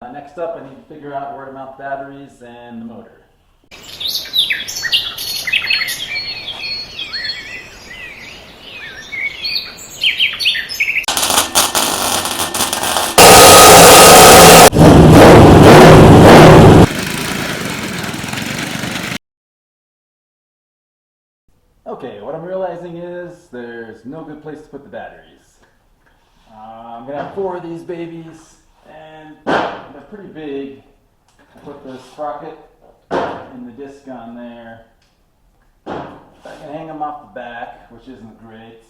Next up, I need to figure out where to mount the batteries and the motor. Okay, what I'm realizing is there's no good place to put the batteries. I'm going to have 4 of these babies, and they're pretty big. I put the sprocket and the disc on there. I can hang them off the back, which isn't great.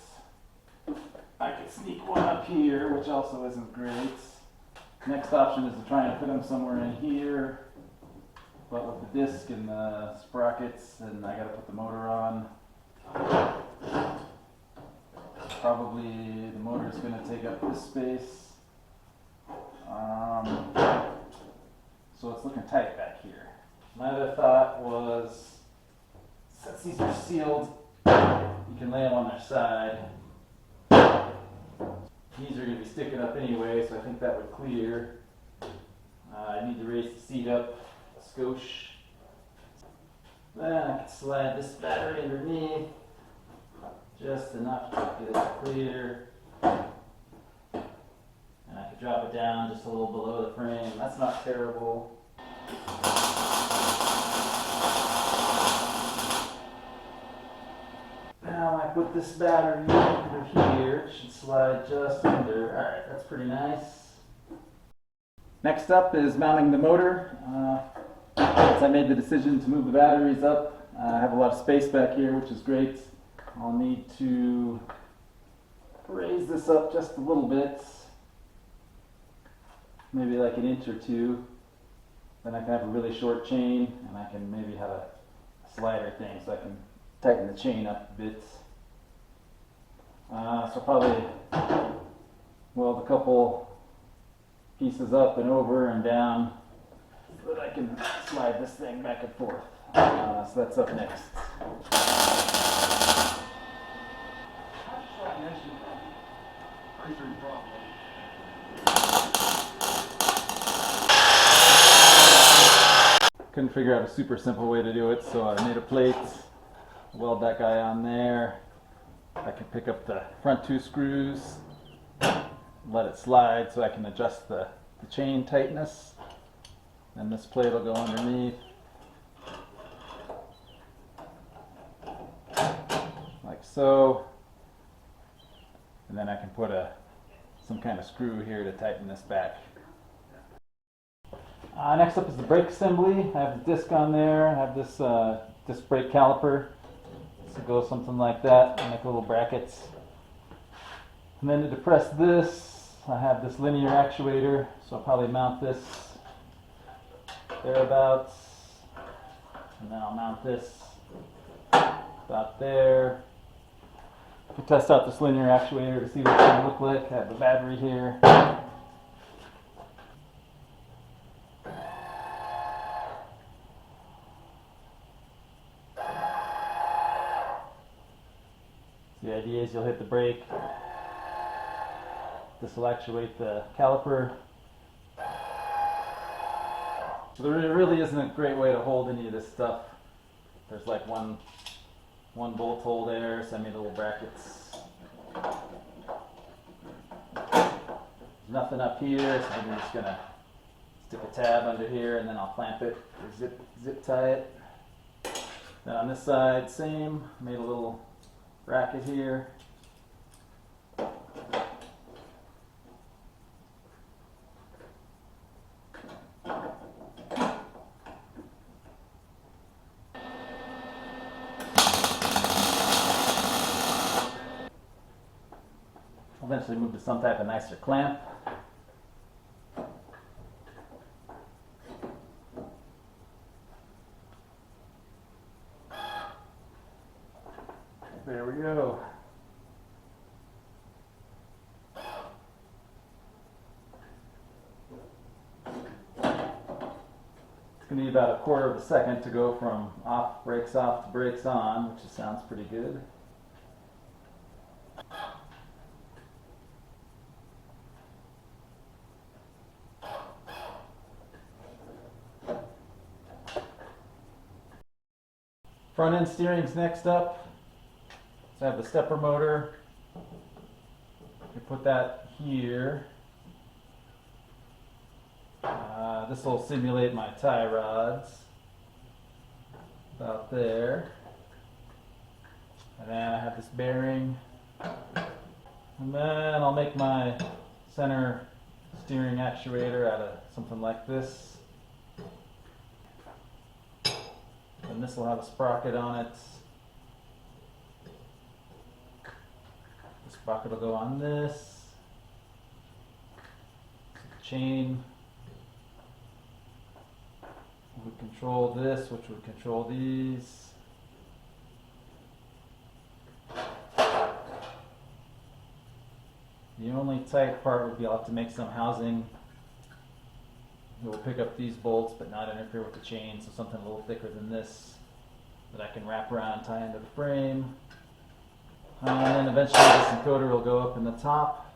I can sneak one up here, which also isn't great. Next option is to try and put them somewhere in here. But with the disc and the sprockets, and I got to put the motor on. Probably the motor is going to take up this space. So it's looking tight back here. My other thought was, since these are sealed, you can lay them on their side. These are going to be sticking up anyway, so I think that would clear. I need to raise the seat up a skosh. Then I can slide this battery underneath, just enough to get it clear. And I could drop it down just a little below the frame. That's not terrible. Now I put this battery under here. It should slide just under. Alright, that's pretty nice. Next up is mounting the motor. Since I made the decision to move the batteries up, I have a lot of space back here, which is great. I'll need to raise this up just a little bit, maybe like an inch or 2. Then I can have a really short chain, and I can maybe have a slider thing so I can tighten the chain up a bit. So probably weld a couple pieces up and over and down so that I can slide this thing back and forth. So that's up next. Couldn't figure out a super simple way to do it, so I made a plate, weld that guy on there. I can pick up the front 2 screws, let it slide so I can adjust the chain tightness. And this plate will go underneath, like so. And then I can put some kind of screw here to tighten this back. Next up is the brake assembly. I have the disc on there. I have this disc brake caliper. So it goes something like that, and make little brackets. And then to depress this, I have this linear actuator. So I'll probably mount this thereabouts. And then I'll mount this about there. To test out this linear actuator to see what it's going to look like. I have the battery here. The idea is you'll hit the brake. This will actuate the caliper. So there really isn't a great way to hold any of this stuff. There's like one bolt hole there, so I made little brackets. There's nothing up here, so I'm just gonna stick a tab under here and then I'll clamp it or zip tie it. Then on this side, same, made a little bracket here. Eventually move to some type of nicer clamp. There we go. It's going to need about a quarter of a second to go from brakes off to brakes on, which sounds pretty good. Front end steering's next up. So I have the stepper motor. You put that here. This will simulate my tie rods. About there. And then I have this bearing. And then I'll make my center steering actuator out of something like this. And this will have a sprocket on it. The sprocket will go on this. Chain would control this, which would control these. The only tight part would be I'll have to make some housing. It will pick up these bolts but not interfere with the chain, so something a little thicker than this that I can wrap around and tie into the frame. And then eventually this encoder will go up in the top.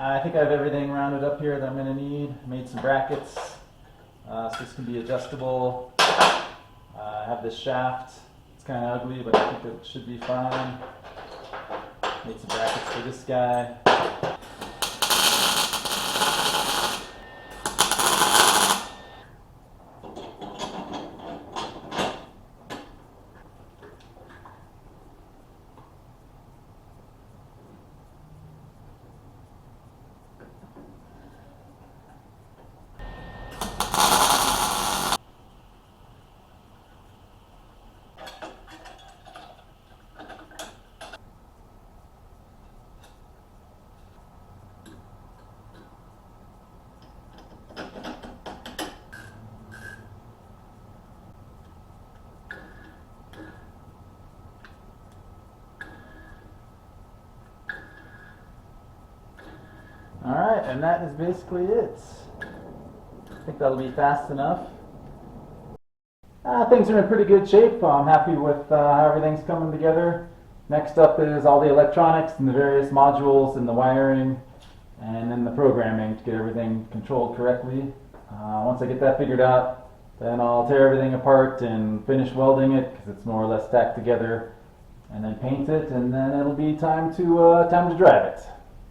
I think I have everything rounded up here that I'm going to need. Made some brackets, so this can be adjustable. I have this shaft. It's kind of ugly, but I think it should be fine. Made some brackets for this guy. Alright, and that is basically it. I think that'll be fast enough. Things are in pretty good shape. I'm happy with how everything's coming together. Next up is all the electronics and the various modules and the wiring, and then the programming to get everything controlled correctly. Once I get that figured out, then I'll tear everything apart and finish welding it because it's more or less tacked together, and then paint it, and then it'll be time to drive it.